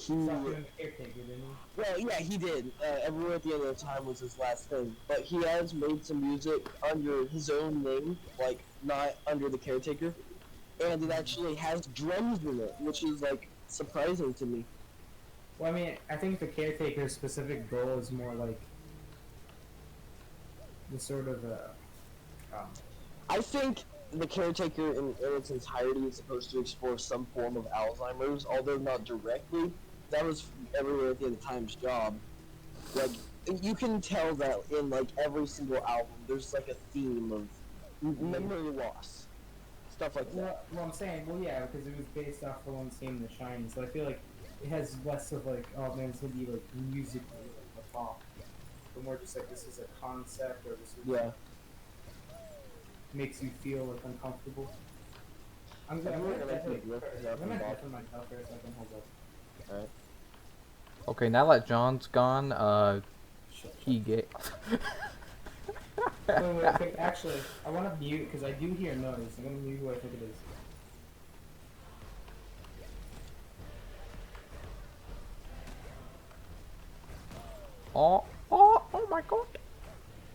stopped doing the caretaker, didn't he? Well, yeah, he did. Everywhere at the End of the Time was his last thing, but he has made some music under his own name, like not under the caretaker, and it actually has drums in it, which is like surprising to me. Well, I mean, I think the caretaker's specific goal is more like the sort of um, I think the caretaker in its entirety is supposed to explore some form of Alzheimer's, although not directly. That was everywhere at the End of Time's job. Like, you can tell that in like every single album, there's like a theme of memory loss, stuff like that. well, I'm saying, well, yeah, because it was based off the one scene in The Shining, so I feel like it has less of like, oh man, it's gonna be like musically like a pop, but more just like this is a concept or this is Yeah. makes you feel like uncomfortable. I'm I'm gonna gonna definitely look it up and deafen myself for a second. Hold up. Alright. Okay, now that John's gone, he get. Wait, okay, actually, I want to mute because I do hear noise. I'm gonna mute who I think it is. Oh my god.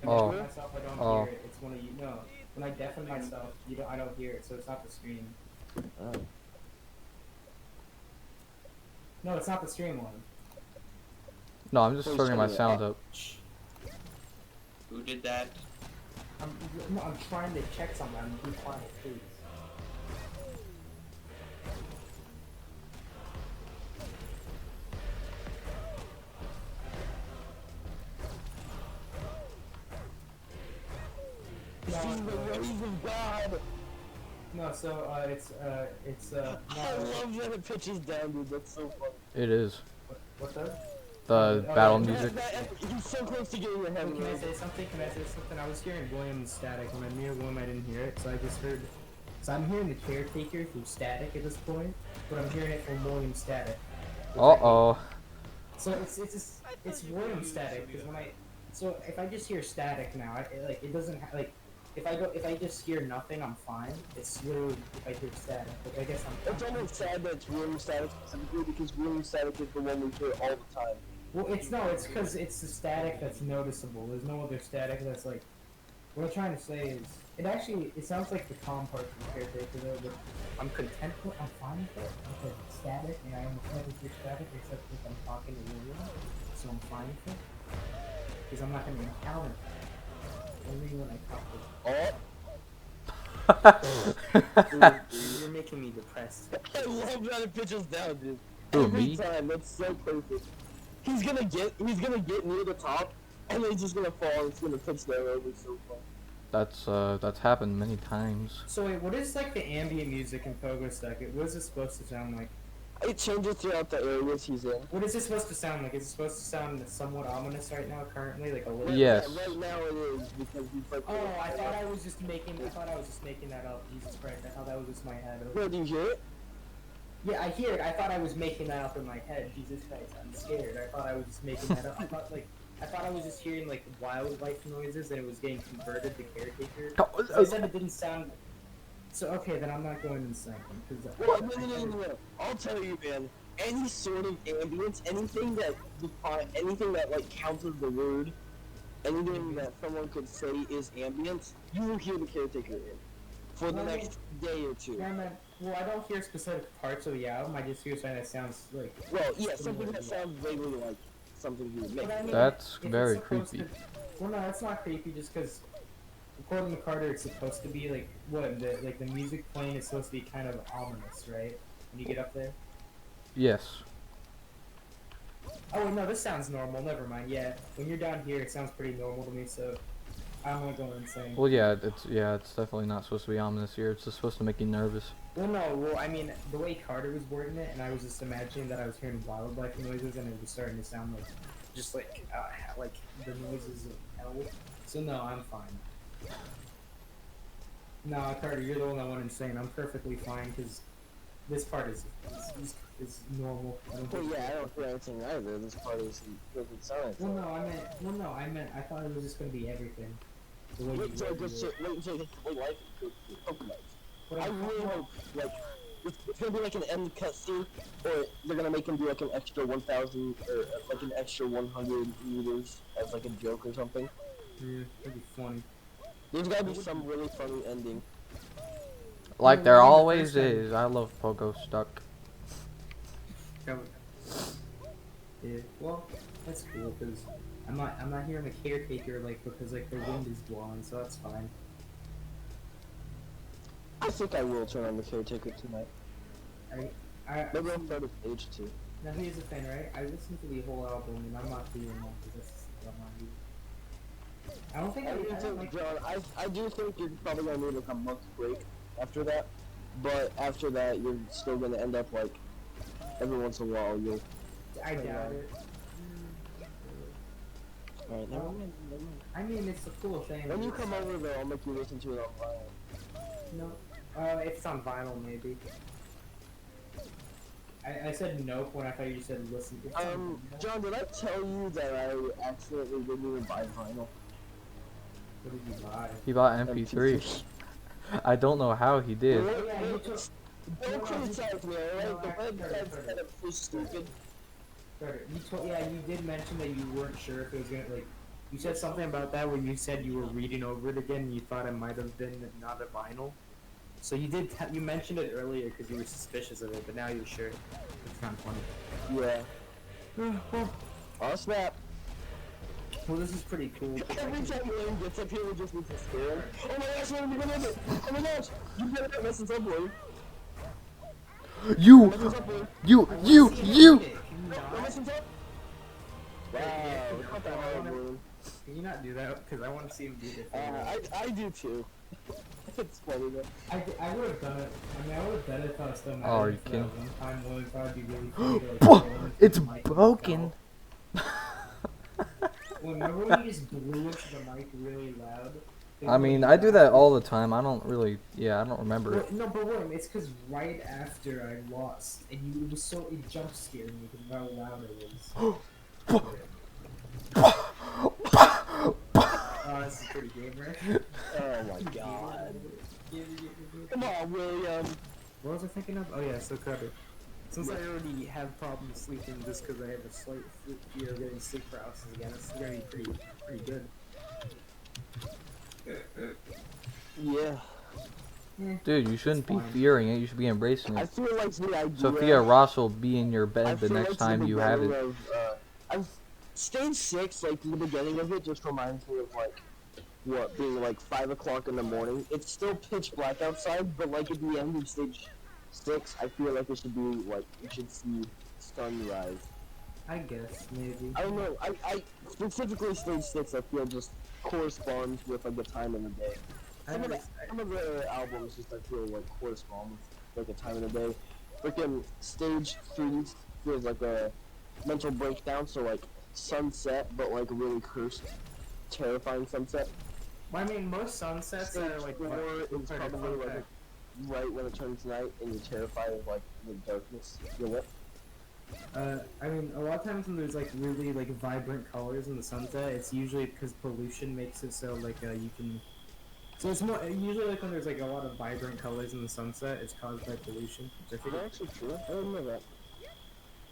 When I Oh. deafen myself, I don't hear it. It's one of you. No, when I deafen myself, I don't hear it. So it's not the stream. Alright. No, it's not the stream one. No, I'm just Please turning my turn it sound up. up. Who did that? I'm trying to check something. I'm being quiet, please. This is the ways of God! No, so I love that it pitches down, dude. That's so funny. It is. what does? The Oh, battle yeah, music. He's so close to getting your head Can I around. say something? Can I say something? I was hearing William's static. When I near William, I didn't hear it, so I just heard. So I'm hearing the caretaker through static at this point, but I'm hearing it from William static. Uh-oh. So it's William static because so if I just hear static now, it doesn't like if I just hear nothing, I'm fine. It's literally if I hear static, but I guess I'm. It's almost sad that it's William Static specifically because William Static is the one we hear all the time. Well, it's because it's the static that's noticeable. There's no other static that's like. What I'm trying to say is, it sounds like the calm part of the caretaker though, but I'm content with I'm fine with it because it's static and I almost never hear static except if I'm talking to William, so I'm fine with it. Because I'm not going to encounter it. Only when I talk to Oh! You're making me depressed. I love that it pitches down, dude. Who, Every me? time, that's so perfect. He's gonna get near the top, and then he's just gonna fall and it's gonna pitch down over so far. That's happened many times. So wait, what is like the ambient music in pogostuck? What is it supposed to sound like? It changes throughout the areas he's in. What is it supposed to sound like? Is it supposed to sound somewhat ominous right now, currently, like a little? Yes. Yeah, right now it is because he's like. Oh, I thought I was just making that up. Jesus Christ, I thought that was just my head. Bro, do you hear it? Yeah, I hear it. I thought I was making that up in my head. Jesus Christ, I'm scared. I thought I was just making that up. I thought I was just hearing like wildlife noises and it was getting converted to caretaker. So I said it didn't sound. So okay, then I'm not going insane. Well, no. I'll tell you, man. Any sort of ambience, anything that like counts as the word, anything that someone could say is ambience, you will hear the caretaker in for the next day or two. Yeah, man. Well, I don't hear specific parts of the album. I just hear something that sounds like. Well, yeah, something that sounds vaguely like something you would make. But I mean, That's if very it's supposed creepy. Well, no, that's not creepy. Just because, according to Carter, it's supposed to be like what the music playing is supposed to be kind of ominous, right? When you get up there. Yes. Oh wait, no, this sounds normal. Never mind. Yeah, when you're down here, it sounds pretty normal to me. So I'm not going insane. Well, yeah, it's definitely not supposed to be ominous here. It's just supposed to make you nervous. Well, no. Well, I mean, the way Carter was wording it, and I was just imagining that I was hearing wildlife noises, and it was starting to sound like, just like the noises of hell. So no, I'm fine. No, Carter, you're the one that went insane. I'm perfectly fine because this part is normal. Well, yeah, I don't hear anything either. This part doesn't sound. Well, I meant I thought it was just gonna be everything. The way Wait you until worded it. wait until I get the whole life cooked. But I really hope, like, it's gonna be like an end cutscene, or they're gonna make him do like an extra 1,000 or like an extra 100 meters as like a joke or something. Yeah, that'd be funny. There's gotta be some really funny ending. Like Yeah, there we did the always first time. is. I love pogostuck. Yeah, well, that's cool because I'm not hearing the caretaker like because like the wind is blowing, so that's fine. I think I will turn on the caretaker tonight. Maybe I'll start with stage 2. Now here's the thing, right? I listened to the whole album and I'm not doing that because that's what I'm not doing. I don't think I don't like. John, I do think you're probably gonna need like a month break after that, but after that you're still gonna end up like every once in a while you'll. I doubt it. Alright, never mind. I mean, it's a cool thing. When you come over though, I'll make you listen to it on vinyl. No. If it's on vinyl, maybe. I said nope when I thought you said listen. It's on vinyl. John, did I tell you that I accidentally didn't even buy vinyl? What did you buy? He bought MP3. I don't know how he did. Oh, yeah, you took. Don't criticize me, alright? The Carter, website's kind of so stupid. Carter, you did mention that you weren't sure if it was gonna like. You said something about that when you said you were reading over it again and you thought it might have been not a vinyl. So you did. You mentioned it earlier because you were suspicious of it, but now you're sure. It's kind of funny. Yeah. Oh snap. Well, this is pretty cool. Every time Lane gets up here, we just need to scare him. Oh my gosh, let me go in it! Oh my gosh! You better not mess this up, boy. You! Mess this up, boy. You! Don't mess this up. Wow, it's not that hard, boy. Can you not do that? Because I want to see him do this. I do too. It's funny though. I would have done it. I mean, I would have done it if I was still mad. Oh, are at you for kidding? that one time would have probably be really funny to, like, throw into It's the mic and broken. go. Well, remember when you just blew into the mic really loud? I mean, I do that all the time. I don't really. Yeah, I don't remember it. No, but wait, it's because right after I lost, and it jump scared me because of how loud it was. Oh, this is pretty game, right? Oh my god. Come on, William. What was I thinking of? Oh yeah, so Carter. Since I already have problems sleeping just because I have a slight fear of getting sleep paralysis again, this is gonna be pretty good. Yeah. Dude, you shouldn't be fine. fearing it. You should be embracing I it. feel like the idea. Sophia Ross will be in your I bed the feel next like time you have it. Stage 6, like the beginning of it, just reminds me of like what being like 5 o'clock in the morning. It's still pitch black outside, but like at the end of stage 6, I feel like it should be like you should see sunrise. I guess, maybe. I don't know. I specifically stage 6, I feel just corresponds with like the time of the day. Some of the albums just I feel like correspond with like a time of the day. Freaking stage 3 feels like a mental breakdown, so like sunset, but like a really cursed, terrifying sunset. Well, I mean, most sunsets Stage are like 4 is part of probably contact. like right when it turns night and you're terrified of like the darkness. You know what? I mean, a lot of times when there's like really like vibrant colors in the sunset, it's usually because pollution makes it so like you can. So it's more usually like when there's like a lot of vibrant colors in the sunset, it's caused by pollution. Which I Is think that actually true? I don't know that.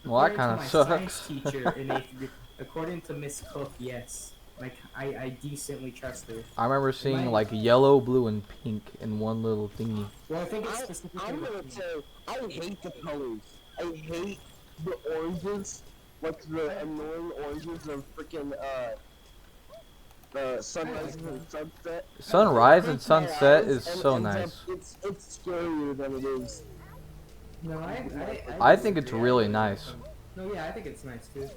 Well, that according kind to of my sucks. science teacher in 8th grade, according to Miss Cook, yes. Like I decently trust her. I remember seeing Mine- like yellow, blue, and pink in one little thingy. Well, I think it's specifically. I'm gonna say I hate the colors. I hate the oranges, like the annoying oranges of freaking sunrise and sunset. Sunrise It and hurts my sunset eyes is and so ends up- nice. It's scarier than it is. No, I think it's disagree. really nice. No, yeah, I think it's nice too.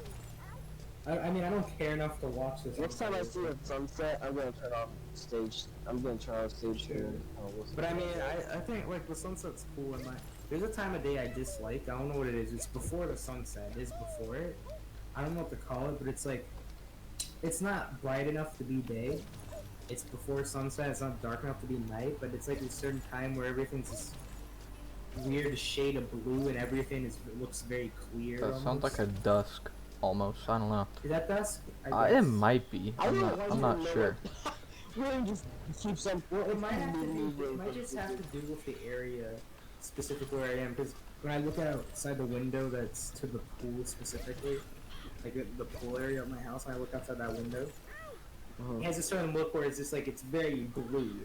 I mean, I don't care enough to watch this. Next time I see a sunset, I'm gonna turn on stage. I'm gonna turn on stage 2 and listen. But I mean, I think like the sunset's cool. And there's a time of day I dislike. I don't know what it is. It's before the sunset. It's before it. I don't know what to call it, but it's like it's not bright enough to be day. It's before sunset. It's not dark enough to be night. But it's like a certain time where everything's this weird shade of blue and everything looks very clear. That sounds almost. like a dusk, almost. I don't know. Is that dusk? It might be. I don't I'm not know sure. Really just keep some. Well, it might just have to do with the area. specifically where I am, because when I look outside the window that's to the pool specifically, like the pool area of my house, and I look outside that window, it has a certain look where it's just like it's very blue.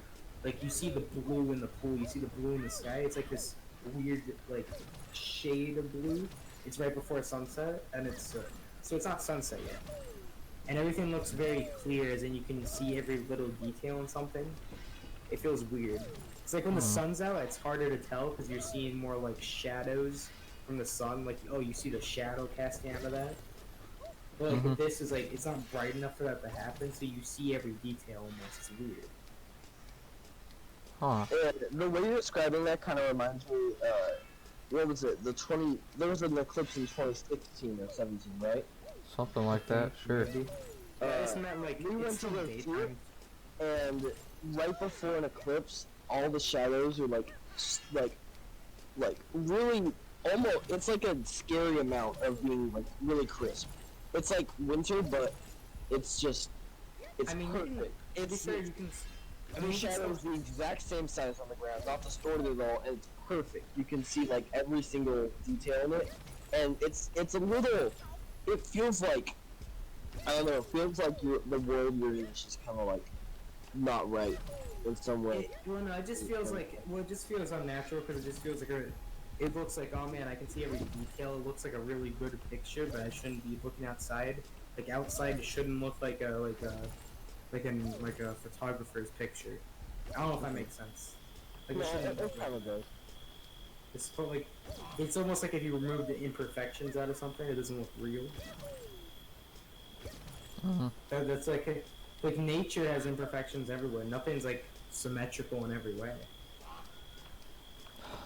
Like you see the blue in the pool, you see the blue in the sky. It's like this weird like shade of blue. It's right before sunset, and it's so it's not sunset yet, and everything looks very clear, as in you can see every little detail in something. It feels weird. It's like when the sun's out, it's harder to tell because you're seeing more like shadows from the sun. Like, oh, you see the shadow casting out of that. But like with this is like it's not bright enough for that to happen, so you see every detail almost. It's weird. Huh. And the way you're describing that kind of reminds me, what was it? There was an eclipse in 2016 or 17, right? Something like that, sure. Isn't that like we went it's to still the daytime? theater, and right before an eclipse, all the shadows are like really almost. It's like a scary amount of being like really crisp. It's like winter, but it's just it's I mean, perfect. It's sure you can. I the mean, shadow's the exact same size on the ground, not distorted at all, and it's perfect. You can see like every single detail in it, and it's a little. It feels like I don't know. It feels like the world you're in is just kind of like not right in some way. Well, no, it just feels like it just feels unnatural because it just feels like it looks like, oh man, I can see every detail. It looks like a really good picture, but I shouldn't be looking outside. Like outside shouldn't look like a photographer's picture. I don't know if that makes sense. Like, It kind of does. It's almost like if you remove the imperfections out of something, it doesn't look real. That's like nature has imperfections everywhere. Nothing's like symmetrical in every way.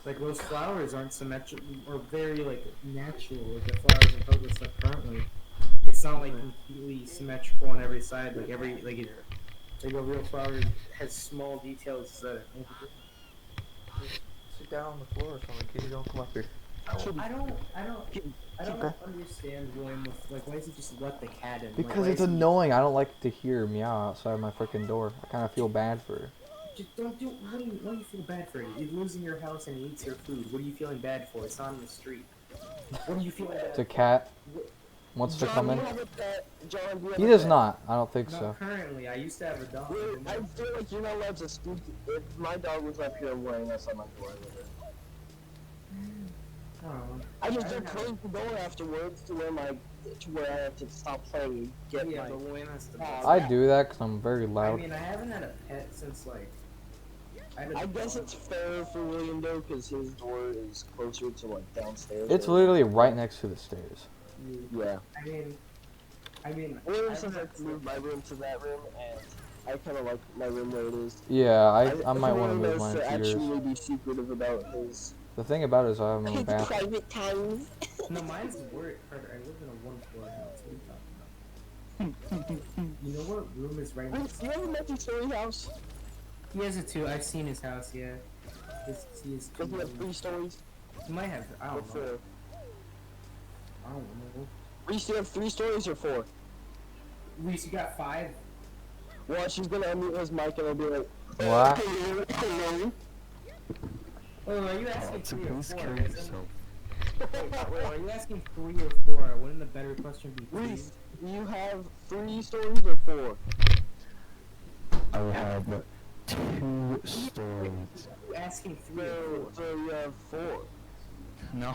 Like those flowers aren't symmetrical or very like natural. Like the flowers and photos stuff currently, it's not like completely symmetrical on every side. Like like a real flower has small details that. Sit down on the floor or something, kitty. Don't come up here. I don't understand William with like why does he just let the cat in? Because it's annoying. I don't like to hear meow outside my freaking door. I kind of feel bad for her. Just don't do. Why do you feel bad for it? You're losing your house and he eats your food. What are you feeling bad for? It's not in the street. What are you feeling bad? It's a cat. Wants to come in. John, He does not. I don't think Not so. currently. I used to have a dog. I feel like you're not allowed to speak. If my dog was up here wearing us on my door, Oh. I just don't close the door afterwards to where I have to stop playing and get Yeah, my. but William has to. I do that because I'm very I loud. mean, I haven't had a pet since like. I guess it's fair for William though, because his door is closer to like downstairs. It's literally right next to the stairs. Yeah. I mean. Ever since I moved my room to that room, and I kind of like my room where it is. Yeah, I might want to move mine to to yours. actually be secretive about his. The thing about it is I have my own bathroom. Private times. No, mine's work. Carter, I live in a one-floor house. What are you talking about? You know what room is right next to You have a multi-story house? He has a two. I've seen his house, yeah. He has two. Does he have 3 stories? He might have. I Or don't 4? know. I don't know. Reese, do you have 3 stories or 4? Reese, you got 5? Well, she's gonna unmute his mic and I'll be like, What? hello. Oh, are you asking 3 or 4? Wait, are you asking 3 or 4? Wouldn't the better question be 3? Reese, do you have 3 stories or 4? I have 2 stories. You're asking 3 or 4? So you have 4. No,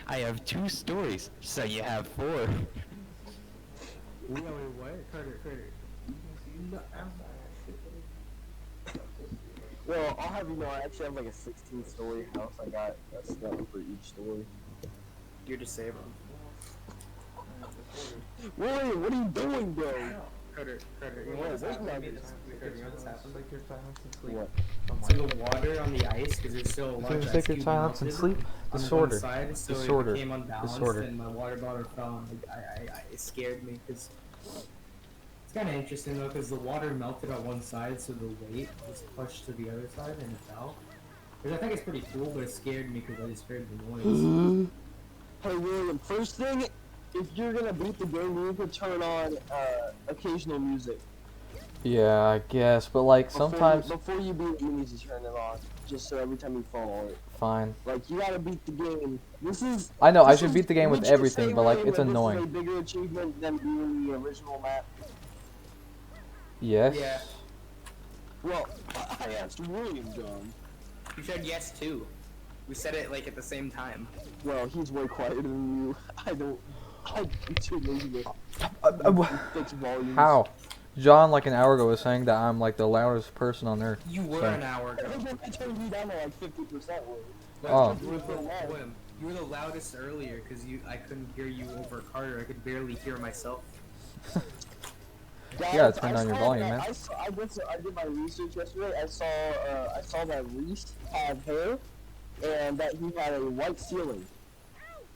I have 2 stories. So you have 4. Wait, what? Carter. No, Well, I'll have you know, I actually have like a 16-story house. I got a step for each story. You're disabled. William, what are you doing, bro? Carter, you know What? what's There's happened? not- You know what's happened? What? So the water on the ice, because there's still a lot of Sacred silence and sleep. Disorder. So Disorder. it became unbalanced, Disorder. and my water bottle fell. And it scared me because it's kind of interesting though, because the water melted on one side, so the weight was pushed to the other side, and it fell. Which I think is pretty cool, but it scared me because I just heard the noise. Hey, William, first thing, if you're gonna beat the game, you need to turn on occasional music. Yeah, I guess, but like sometimes. Before you beat it, you need to turn it on. just so every time you fall on it. Fine. Like, you gotta beat the game. I know, I this should is- beat the game with would you everything, say, but like, William, it's that This is a annoying. bigger achievement than beating the original map. Yes. Yeah. Well, I asked William, John. You said yes too. We said it like at the same time. Well, he's way quieter than you. I'm too lazy to fix volumes. How? John, like an hour ago, was saying that I'm like the loudest person on earth. You were So- an hour ago. I turned you down to like 50%. Oh. You were the loudest earlier because I couldn't hear you over Carter. I could barely hear myself. Guys, You gotta turn I down your saw volume, that- man. I did my research yesterday. I saw that Reese had hair, and that he had a white ceiling.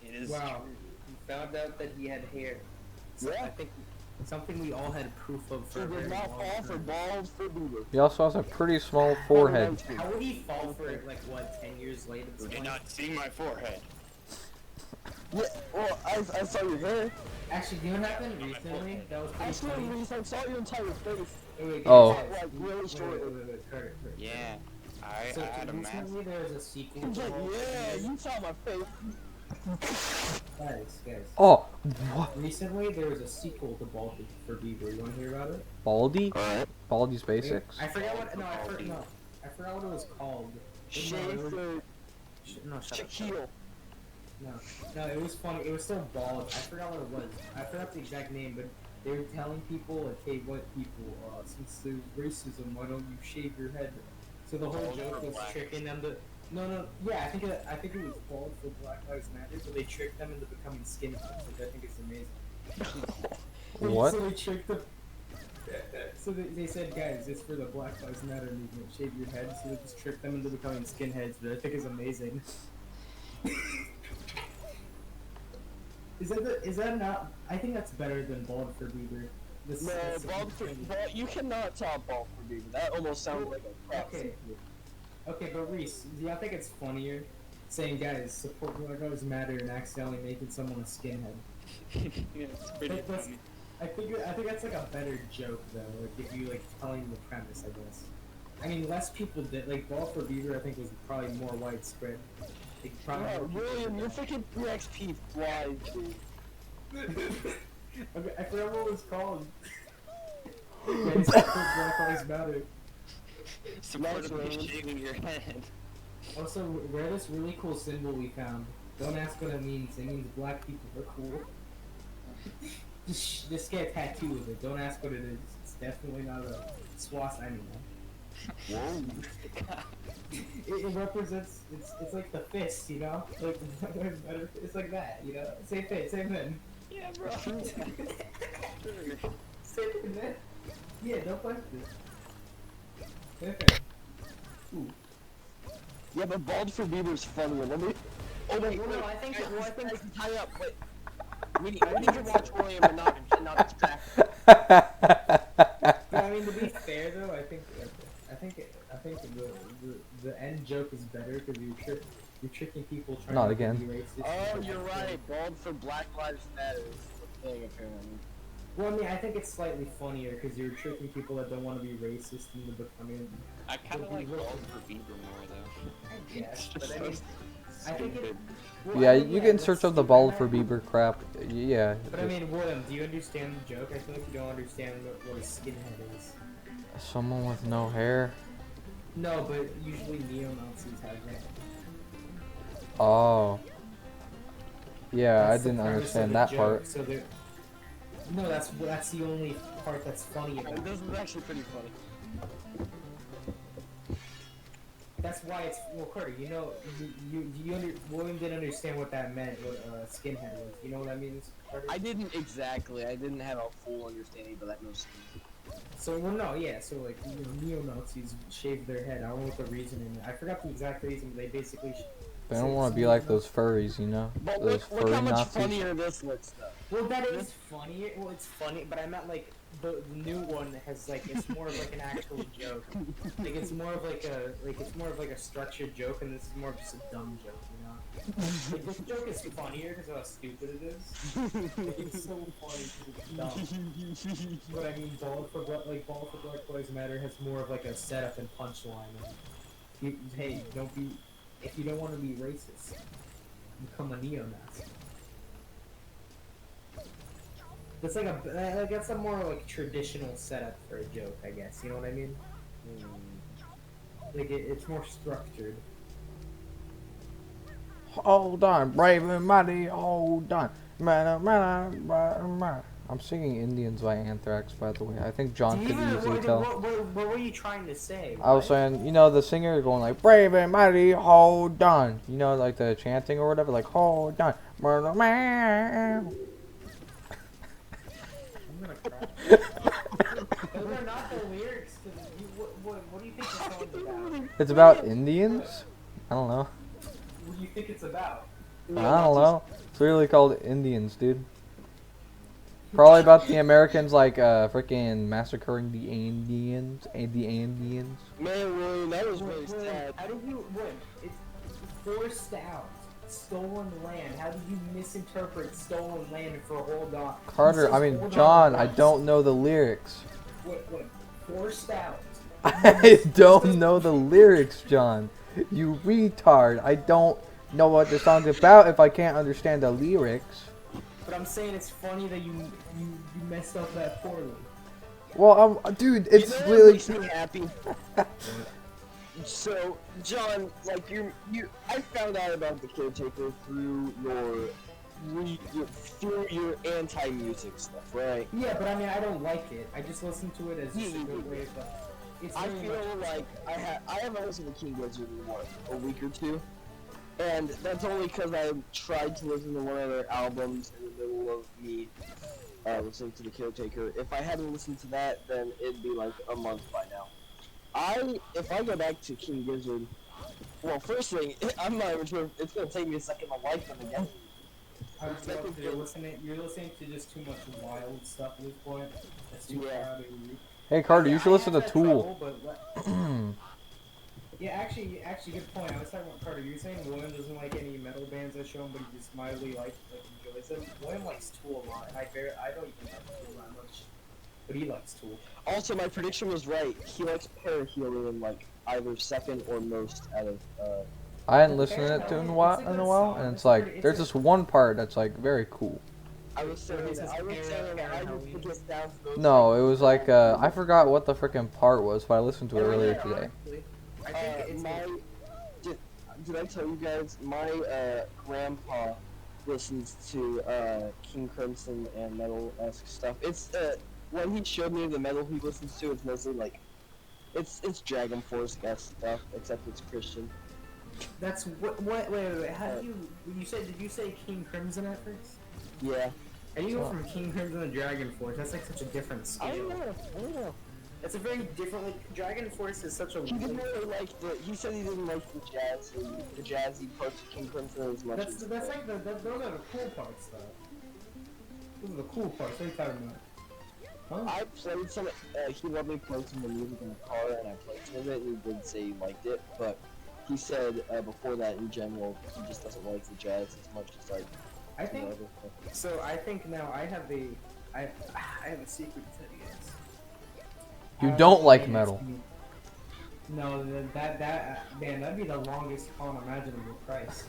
It is Wow. true. We found out that he had hair. So Yeah. I think something we all had proof of He for a did very not long fall for time. balls for Bieber. He also has a pretty small forehead. How would he fall for it, like, what, 10 years later? You did not see my forehead. Yeah, well, I saw your hair. Actually, do you know what happened recently? That was pretty Actually, funny. Reese, I saw your entire face. Wait, Oh. guys, Like, really wait, short. Carter. Yeah. I So had a mask. recently there was a sequel He's to like, Bald for yeah, Bieber. you saw my face. Guys. Oh, what? Recently there was a sequel to Bald for Bieber. You want to hear about it? Baldy? Alright. Baldy's Basics? I forgot what. No, I forgot what it was called. Schaefer, No, shut up. Shaquille. No, it was funny. It was still Bald. I forgot what it was. I forgot the exact name, but they were telling people, like, hey, what people, since there's racism, why don't you shave your head? So the whole joke was tricking them to. No, yeah, I think it was Bald for Black Lives Matter, so they tricked them into becoming skinheads, which I think is amazing. What? So they tricked them. So they said, guys, it's for the Black Lives Matter movement, shave your head, so they just tricked them into becoming skinheads, which I think is amazing. Is that not? I think that's better than Bald for Bieber. No, you cannot top Bald for Bieber. That almost sounds like a crap. Okay. Okay, but Reese, do y'all think it's funnier saying, guys, support Black Lives Matter and accidentally making someone a skinhead? Yeah, it's pretty That's- funny. I think that's like a better joke though. Like if you like telling the premise, I guess. I mean, less people did. Like Bald for Bieber, I think was probably more widespread. Like, probably No, more people William, did your that. freaking PXP flies, dude. Okay, I forgot what it was called. Guys, support Black Lives Matter. Support Nice of me range. shaving your head. Also, wear this really cool symbol we found. Don't ask what it means. It means black people are cool. Just get a tattoo of it. Don't ask what it is. It's definitely not a swastika anymore. It represents. It's like the fist, you know. Like it's like that, you know. Same thing. Same thing. Yeah, bro. Same thing, man. Yeah, don't question it. Okay. Ooh. Yeah, but Bald for Bieber's funnier. Let me. Oh wait, Well, no, I think. Well, I think. tie up. Wait. We need to watch William and not distract. But, I mean, to be fair though, I think the end joke is better because you're tricking people trying Not to again. be racist. Oh, you're right. Bald for Black Lives Matter is the thing, apparently. Well, I mean, I think it's slightly funnier because you're tricking people that don't want to be racist into becoming. I kind of like Bald for Bieber more though. I guess, but I mean, I think it. Well, Yeah, I think, you can search that's up the stupid, Bald man. for Bieber crap. Yeah. But I mean, William, do you understand the joke? I feel like you don't understand what a skinhead is. Someone with no hair. No, but usually neo-Nazis have that. Oh. Yeah, That's I the didn't premise of understand the that joke, part. So no, that's the only part that's funny about it. This is actually pretty funny. That's why it's well, Carter. You know, William didn't understand what that meant. What skinhead was. You know what that means, Carter? I didn't exactly. I didn't have a full understanding, but that makes sense. So well, no, yeah. So like, neo-Nazis shave their head. I don't know what the reasoning. I forgot the exact reason. But they basically. They don't want to be like those furries, you know? But Those look furry how much Nazis. funnier this looks, though. Well, that is funny. Well, it's funny, but I meant like the new one has like it's more of like an actual joke. Like it's more of like a structured joke, and this is more of just a dumb joke, you know. Like, this joke is funnier because of how stupid it is. Like, it's so funny because it's dumb. But I mean, Bald for Black Lives Matter has more of like a setup and punchline. Hey, don't be. If you don't want to be racist, become a neo-Nazi. That's like that's a more like traditional setup for a joke, I guess. You know what I mean? Like it's more structured. Hold on, brave and mighty, hold on. Man, man, man, man. I'm singing Indians by Anthrax, by the way. I think John could easily tell. What were you trying to say? I was saying, you know, the singer going like, brave and mighty, hold on. You know, like the chanting or whatever, like, hold on. Murder man. I'm gonna cry. Those are not the lyrics to what do you think the song's about? It's about Indians? I don't know. What do you think it's about? I don't know. It's literally called Indians, dude. Probably about the Americans, like, freaking massacring the Indians. Man, William, that was really William, sad. how did you it's forced out stolen land? How did you misinterpret stolen land for hold on? Carter, I mean, John, I don't know the lyrics. What? Forced out. I don't know the lyrics, John. You retard. I don't know what the song's about if I can't understand the lyrics. But I'm saying it's funny that you messed up that poorly. Well, dude, it's you know really... what makes me happy? So, John, like I found out about the caretaker through your anti-music stuff, right? Yeah, but I mean, I don't like it. I just listen to it as just a good way of. I feel like I haven't listened to King Gizzard in what, a week or two, and that's only because I tried to listen to one of their albums in the middle of me listening to the caretaker. If I hadn't listened to that, then it'd be like a month by now. If I go back to King Gizzard, well, first thing, I'm not even sure. It's gonna take me a second to like them again. You're listening to just too much wild stuff at this point. That's too loud and weak. Hey, Carter, you should listen to Tool. Yeah, actually, good point. I was talking about Carter. You're saying William doesn't like any metal bands I show him, but he just mildly enjoys them. William likes Tool a lot, and I don't even like Tool that much, but he likes Tool. Also, my prediction was right. He likes Parahelion like either second or most out of. I hadn't listened to it in a while, and it's like there's this one part that's like very cool. I was saying that I just put this down for those. No, it was like I forgot what the freaking part was, but I listened to it earlier today. I think it's did I tell you guys my grandpa listens to King Crimson and metal-esque stuff. It's when he showed me the metal he listens to, it's mostly like it's Dragon Force-esque stuff, except it's Christian. That's wait. How do did you say King Crimson at first? Yeah. How do you go from King Crimson to Dragon Force? That's like such a different scale. I don't know. It's a very different. Like, Dragon Force is such a. He didn't really like he said he didn't like the jazzy parts of King Crimson as much. That's like those are the cool parts, though. Those are the cool parts. What are you talking about? Huh? I played some. He let me play some of the music in the car, and I played some of it, and he did say he liked it, but he said before that, in general, he just doesn't like the jazz as much as like. I think. So I think now I have a secret to tell you guys. You don't like metal. No, that man, that'd be the longest con imaginable. Christ.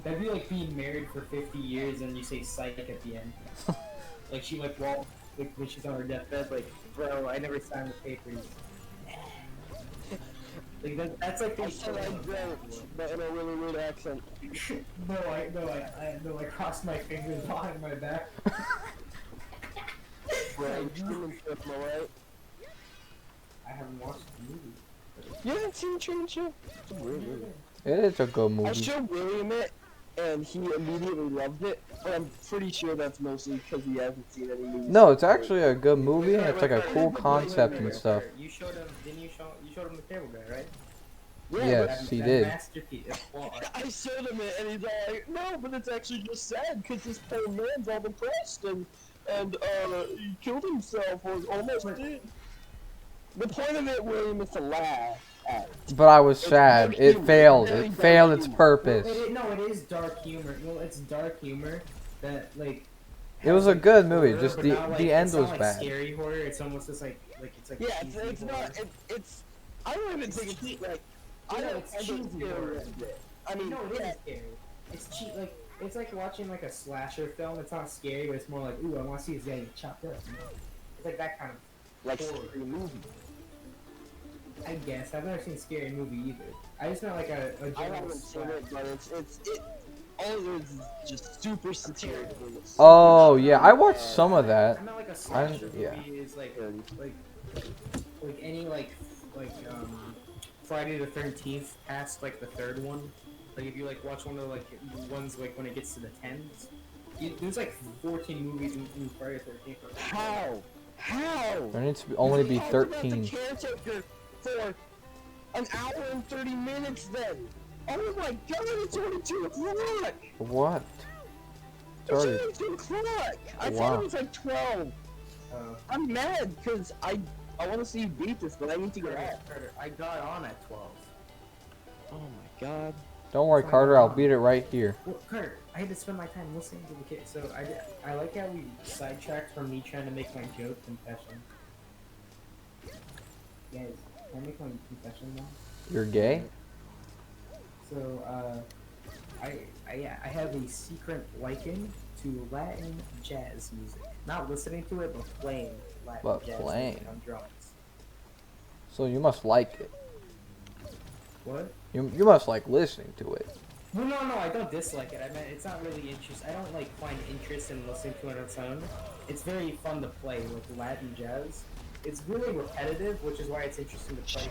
That'd be like being married for 50 years and you say psych at the end. Like she like when she's on her deathbed, like, bro, I never signed the papers. Like that's like I said I don't, but in a really weird accent. No, I crossed my fingers behind my back. Right, human flip, alright? I haven't watched the movie. You haven't seen Train Show? It's a weird movie. It is a good I movie. showed William it, and he immediately loved it, but I'm pretty sure that's mostly because he hasn't seen any movies. No, it's actually a good movie, and it's like a cool concept and stuff. You showed him, didn't you showed him the cable guy, right? Yeah, Yes, he did. Masterpiece. I showed him it, and he's all like, no, but it's actually just sad, because this poor man's all depressed, and he killed himself, or almost did. The point of it, William, is to laugh at. But I was sad. It failed. It failed its purpose. No, it is dark humor. Well, it's dark humor that like. It was a good movie. Horror, Just but the not, like, the end it's not was like bad. Scary horror. It's almost just like it's like. Yeah, cheesy it's horror. not. It's. I don't even think it's like. I know, don't it's find it cheesy scary horror. one bit. I mean, No, it yeah, is scary. It's cheap. Like it's like watching like a slasher film. It's not scary, but it's more like, ooh, I want to see his guy get chopped up. You know? It's like that kind of. like horror. scary movie. I guess I've never seen a scary movie either. I just meant like a I general haven't seen splash. it, but it all it is just super scary. Oh yeah, I watched some of that. I meant like a slasher yeah. movie is like any like Friday the 13th past like the third one. Like if you like watch one of like ones like when it gets to the tens, there's like 14 movies in Friday the 13th. How? How? There needs to only be You talked about 13. the caretaker for an hour and 30 minutes then. Oh my god, it's already 2 o'clock! What? It's already 2 o'clock! I thought it was like 12. I'm mad because I want to see you beat this, but I need to get out. Carter, I got on at 12. Oh my god. Don't worry, Carter. I'll beat it right here. Well, Carter, I had to spend my time listening to the kid, so I like how we sidetracked from me trying to make my joke confession. Guys, can I make my confession now? You're gay? So, I have a secret liking to Latin jazz music. Not listening to it, but playing Latin But jazz playing. music on drums. So you must like it. What? You must like listening to it. Well, no, I don't dislike it. I mean, it's not really interest. I don't like find interest in listening to it on its own. It's very fun to play with Latin jazz. It's really repetitive, which is why it's interesting to play.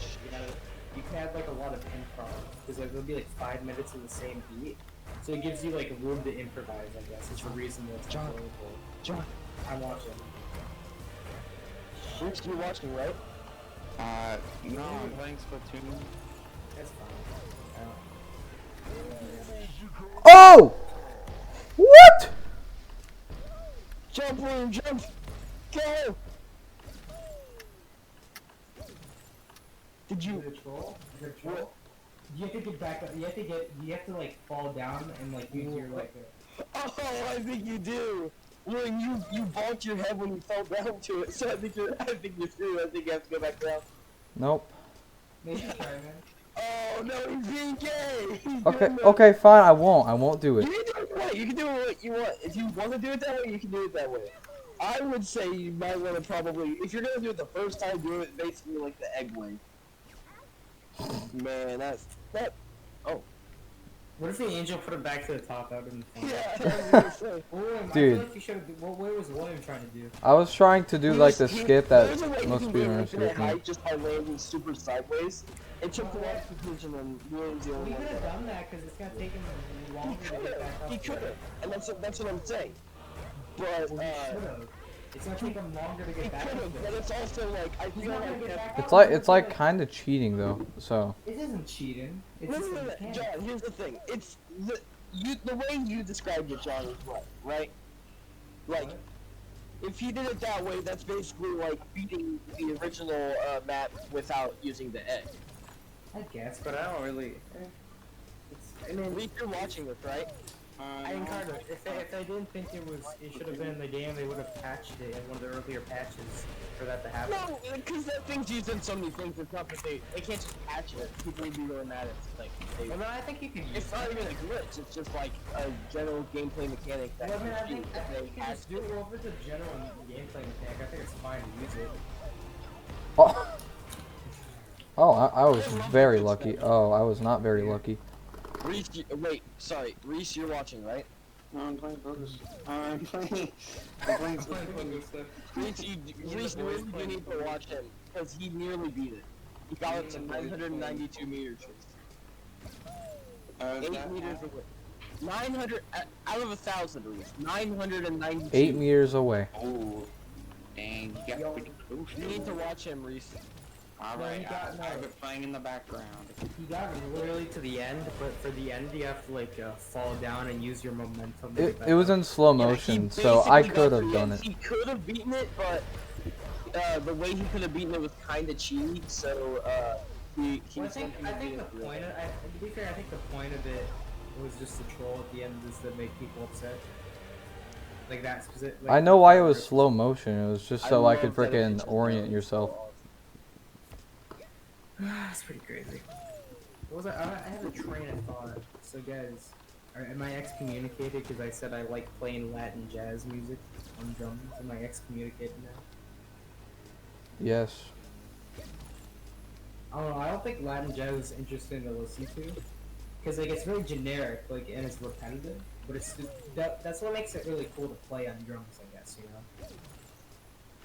You can have like a lot of improv because like there'll be like 5 minutes of the same beat, so it gives you like room to improvise. I guess it's a reason that it's enjoyable. John. I'm watching. Rich, you're watching, right? No, I'm playing Splatoon. That's fine. Oh! What? Jump, William, jump! Go! Did you... Is it a troll? Is it a troll? You have to get back up. You have to like fall down and like use your like. Oh, I think you do! William, you bonked your head when you fell down to it, so I think you're through. I think you have to go back down. Nope. Maybe try, man. Oh no, he's being gay! He's Okay, doing okay, fine. I won't do You it. can do it what? You can do what you want. If you want to do it that way, you can do it that way. I would say you might want to probably, if you're gonna do it the first time, do it basically like the egg way. Man, that. Oh. What if the angel put it back to the top? That would have been fun. Yeah, I was gonna say. William, I Dude. feel like you should have. What way was William trying to do? I was trying to do like the skip that There's a way you most can do speedrunners do infinite with me. height just by landing super sideways. It took the last conclusion and William's the only We one. could have done that because it's gonna take him longer to get back up. He could have, and that's what I'm saying. But Well, he should have. It's gonna take him longer to he get back could up. have, but it's also like I He's feel not gonna like get that. back up. It's like kind of cheating though. So It isn't cheating. It's No, just no, a no, mechanic. John, here's the thing. It's the way you described it, John, is right? Like, if he did it that way, that's basically like beating the original map without using the egg. I guess, but I don't really. I mean, At least you're watching this, right? I mean, Carter, if they didn't think it should have been in the game, they would have patched it in one of the earlier patches for that to happen. No, because that thing's used in so many things. It's not that they can't just patch it. People would be really mad at like. Well, then I think you can use It's not even a glitch. It's just like a general gameplay mechanic that Well, I mean, I you think you can just do it over the general gameplay mechanic. I think it's fine to use it. oh, I was very lucky. Oh, I was not very lucky. Reese, wait, sorry, Reese, you're watching, right? No, I'm playing Pogostuck. I'm playing Pogostuck. Reese, you really do need to watch him, because he nearly beat it. He got up to 992 meters. 8 meters away. 900, out of 1,000, Reese. 992. 8 meters away. Oh, dang, you got pretty close. You need to watch him, Reese. Alright, No, I have it playing in the background. You got literally to the end, but for the end you have to like fall down and use your momentum. to It, get back it was up. in slow Yeah, he motion, so I basically could got have to done the it. end. He could have beaten it, but the way he could have beaten it was kind of cheaty, so he Well, I was think lucky to beat the it. point of, to be fair, I think the point of it was just the troll at the end is to make people upset. Like that's specific. Like, I know why it was slow motion. It was just so I could love that freaking it's just orient so yourself. That's pretty crazy. What was I had a train of thought. So guys, am I excommunicated because I said I like playing Latin jazz music on drums? Am I excommunicated now? Yes. I don't know. I don't think Latin jazz is interesting to listen to, because like it's very generic, like, and it's repetitive. But it's that's what makes it really cool to play on drums, I guess.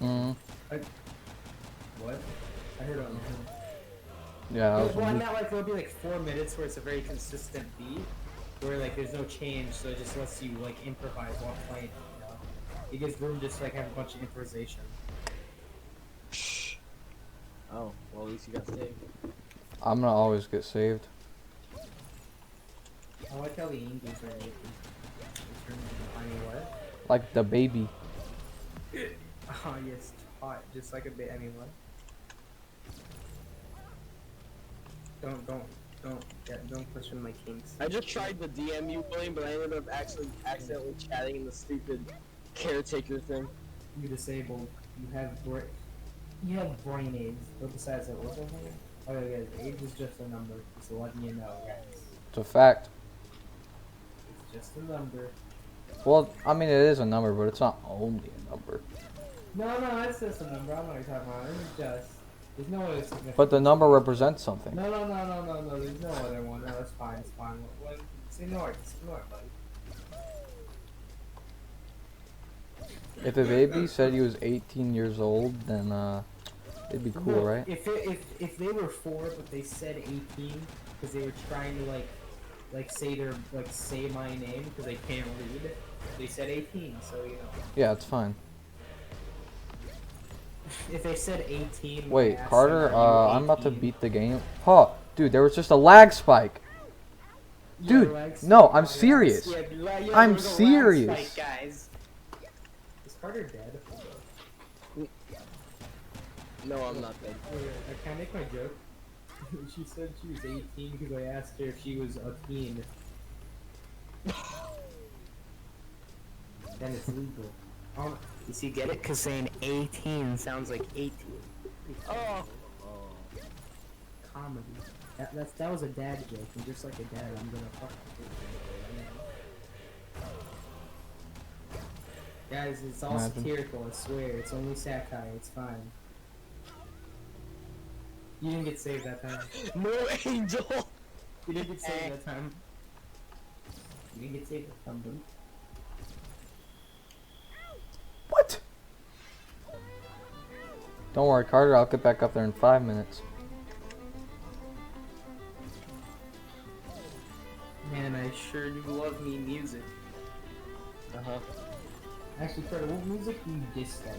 You know. What? I heard on. Yeah. Well, I meant like there'll be like 4 minutes where it's a very consistent beat, where like there's no change, so it just lets you like improvise while playing. You know, it gives room just to, like have a bunch of improvisation. Oh, well, at least you got saved. I'm gonna always get saved. I like how the angels are naked. I mean, what? Like the baby. Oh yes, hot, just like a bit. I mean, what? Don't question my kinks. I just tried the DM you, William, but I ended up actually accidentally chatting in the stupid caretaker thing. You disabled. You have brain AIDS. But besides that, what's that thing? Oh yeah, guys, age is just a number. Just letting you know, guys. It's a fact. It's just a number. Well, I mean, it is a number, but it's not only a number. No, it's just a number. I don't know what you're talking about. It's just. There's no other significant. But the number represents something. No. There's no other one. No, it's fine. It's fine. What? Just ignore it, buddy. If a baby said he was 18 years old, then it'd be cool, No, right? If they were 4 but they said 18 because they were trying to say my name because they can't read, they said 18. So you know. Yeah, it's fine. If they said 18. Wait, asked Carter, them, "Are you I'm about to 18?" beat the game. Huh, dude, there was just a lag spike. Dude, no, I'm serious. Yeah, I'm there was a lag serious. spike, guys. Is Carter dead? No, I'm not dead. Can I make my joke? She said she was 18 because I asked her if she was a teen. Then it's legal. You see, get it? Because saying 18 sounds like 18. Oh! Comedy. That was a dad joke, and just like a dad, I'm gonna fuck you. Guys, it's all Imagine. satirical, I swear. It's only satire, it's fine. You didn't get saved that time. No, Angel! You didn't get saved that time. You didn't get saved that time, dude. What? Don't worry, Carter, I'll get back up there in 5 minutes. Man, I sure do love me music. Uh-huh. Actually, Carter, what music do you dislike?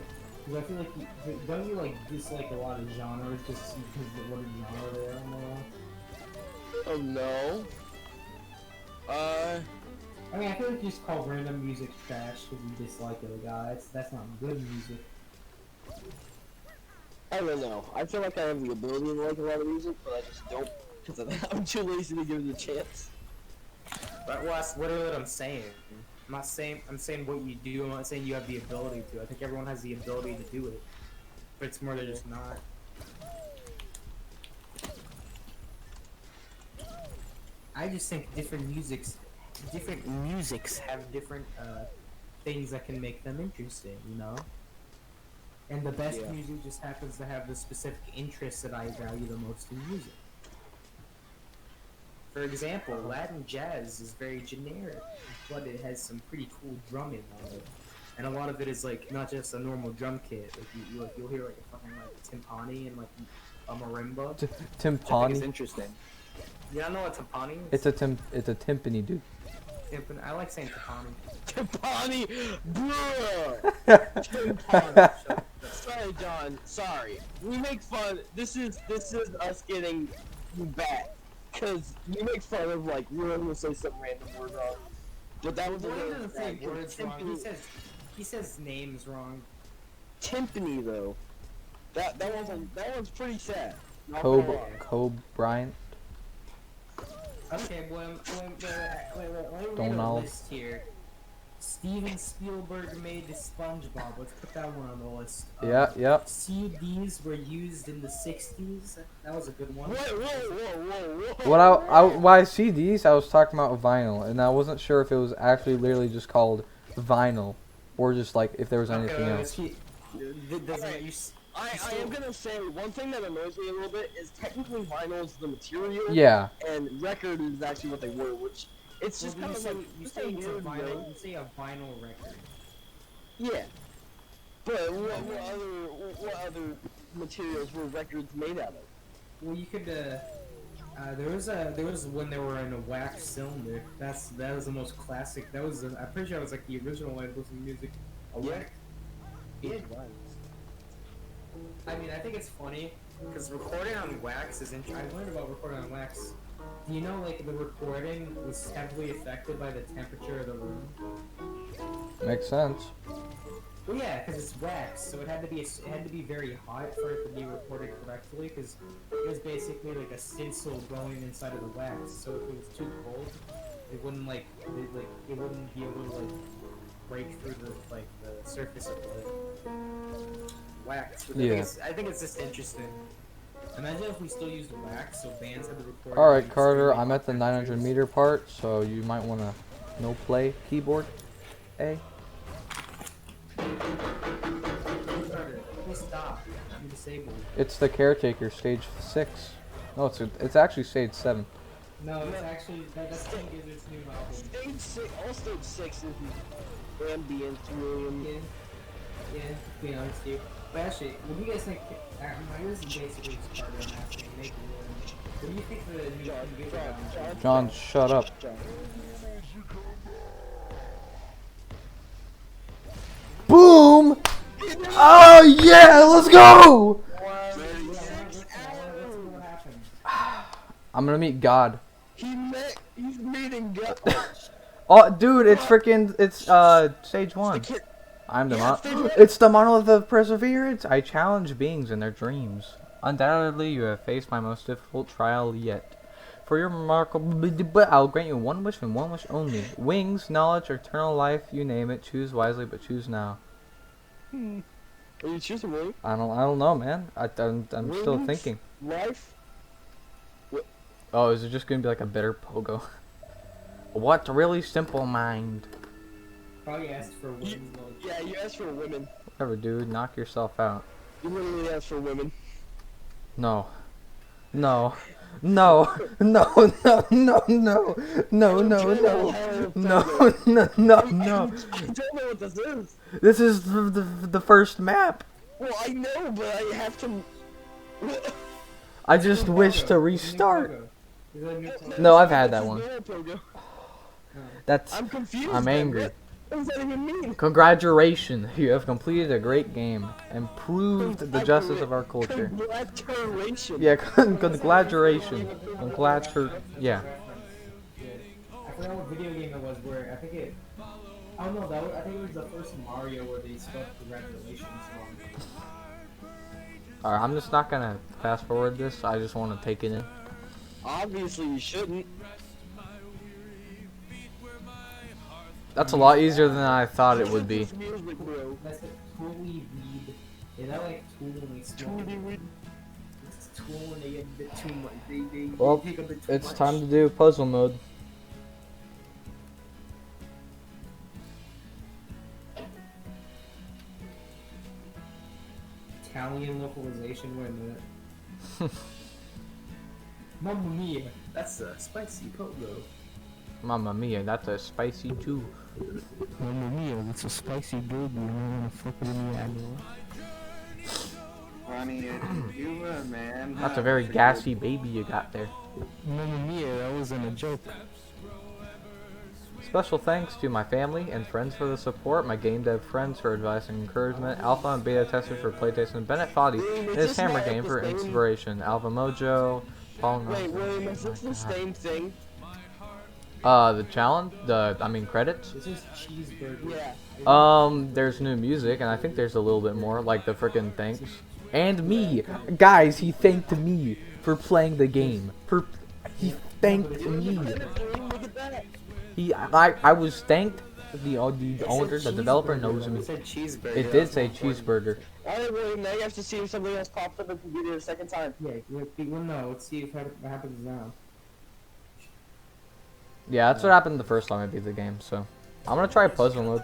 Because I feel like don't you like dislike a lot of genres just because of what genre they are? Oh no. I mean, I feel like you just call random music trash because you dislike it, guys. That's not good music. I don't know. I feel like I have the ability to like a lot of music, but I just don't because I'm too lazy to give it a chance. But well, that's literally what I'm saying. I'm saying what you do. I'm not saying you have the ability to. I think everyone has the ability to do it. But it's more they're just not. I just think different musics have different things that can make them interesting, you know? And the best Yeah. music just happens to have the specific interests that I value the most in music. For example, Latin jazz is very generic, but it has some pretty cool drumming on it. And a lot of it is like not just a normal drum kit. Like you'll hear like a fucking like timpani and like a marimba. Which I think is Timpani? interesting. You don't know what timpani is? It's a timpani, dude. Timpani. I like saying timpani. Timpani! Bruh! Timpani. Sorry, John. Sorry. We make fun. This is us getting you back. Cause you make fun of like we're gonna say some random word wrong. But that was a William little doesn't say bad. words wrong. Timpani, He says names wrong. timpani though. That one's pretty sad. Not Cobe gonna lie. Bryant. Okay, William, wait, let me Don't read a know. list here. Steven Spielberg made the SpongeBob. Let's put that one on the list. Yep. CDs were used in the 60s. That was a good one. Whoa. When I see these, I was talking about vinyl, and I wasn't sure if it was actually literally just called vinyl, or just like if there was anything else. I am gonna say one thing that annoys me a little bit is technically vinyl is the material. Yeah. And record is actually what they were, which it's just kind of like you say it's a vinyl. You say a vinyl record. Yeah. But what other materials were records made out of? Well, you could. There was when they were in a wax cylinder. That was the most classic. That was I'm pretty sure it was like the original way of listening to music. A wax. Yeah. I mean, I think it's funny because recording on wax is interesting. I learned about recording on wax. Do you know, like, the recording was heavily affected by the temperature of the room? Makes sense. Well, yeah, because it's wax, so it had to be very hot for it to be recorded correctly. Because it was basically like a stencil going inside of the wax. So if it was too cold, it wouldn't it wouldn't be able to like break through the surface of the wax. But Yeah. I think it's just interesting. Imagine if we still used wax, so bands had to record. Alright, Carter, I'm at the 900 meter part, so you might want to no play keyboard. A. Carter, please stop. I'm disabled. It's the Caretaker, stage 6. No, it's actually stage 7. No, it's actually that's King Gizzard's new album. All stage 6 is ambient, William. Yeah, to be honest with you. But actually, what do you guys think? This is basically just Carter and asking, make a word. What do you think the new King Gizzard album? John, shut up. Boom! Oh yeah, let's go! I'm gonna meet God. He's meeting God. Oh, dude, it's stage 1. I'm the It's the monolith of perseverance. I challenge beings in their dreams. Undoubtedly, you have faced my most difficult trial yet. For your remarkable, I'll grant you one wish and one wish only: wings, knowledge, eternal life. You name it. Choose wisely, but choose now. Are you choosing William? I don't know, man. I'm still Wings, thinking. Life. Oh, is it just gonna be like a bitter pogo? What really simple mind? Probably asked for women's love. Yeah, you asked for women. Whatever, dude. Knock yourself out. You literally asked for women. No. No. No. No. No. No. No. No. No. No. No. No. No. No. I don't know what this is. This is the first map. Well, I know, but I have to. I just wish to restart. Is that a new pogo? No, I've had that one. That's. I'm confused. I'm angry. What does that even mean? Congratulations, you have completed a great game and proved the justice of our culture. Congratulations. Yeah, congratulations. Yeah. I forgot what video game it was where I think it. I don't know. I think it was the first Mario where they spelled congratulations wrong. Alright, I'm just not gonna fast forward this. I just want to take it in. Obviously, you shouldn't. That's a lot easier than I thought it would be. Music, bro. That's the Tooly Weed. Is that like Tool when they smoke? It's Tool when they get a bit too much. They Well, take a bit too it's much. time to do puzzle mode. Italian localization. Wait a minute. Mamma mia, that's a spicy pogo. Mamma mia, that's a spicy too. Mamma mia, that's a spicy baby. I wanna fuck it in the animal. Honey, you man. That's a very gassy baby you got there. Mamma mia, that wasn't a joke. Special thanks to my family and friends for the support, my game dev friends for advice and encouragement, Alpha and Beta testers for playtesting, and Bennett Foddy and his Hammer game for inspiration, Alpha Mojo, Paul Wait, William, is this the same thing? the challenge, credits. This is cheeseburger. Yeah. There's new music, and I think there's a little bit more, like the frickin' thanks. And me! Guys, he thanked me for playing the game. He thanked me. Look at that. I was thanked the It owner, said the developer cheeseburger, knows though. me. It said cheeseburger. It did That's say more important. cheeseburger. Alright, William, now you have to see if something else pops up and can get it a second time. Yeah, well, no, let's see if what happens now. Yeah, that's what happened the first time I beat the game. So I'm gonna try puzzle mode.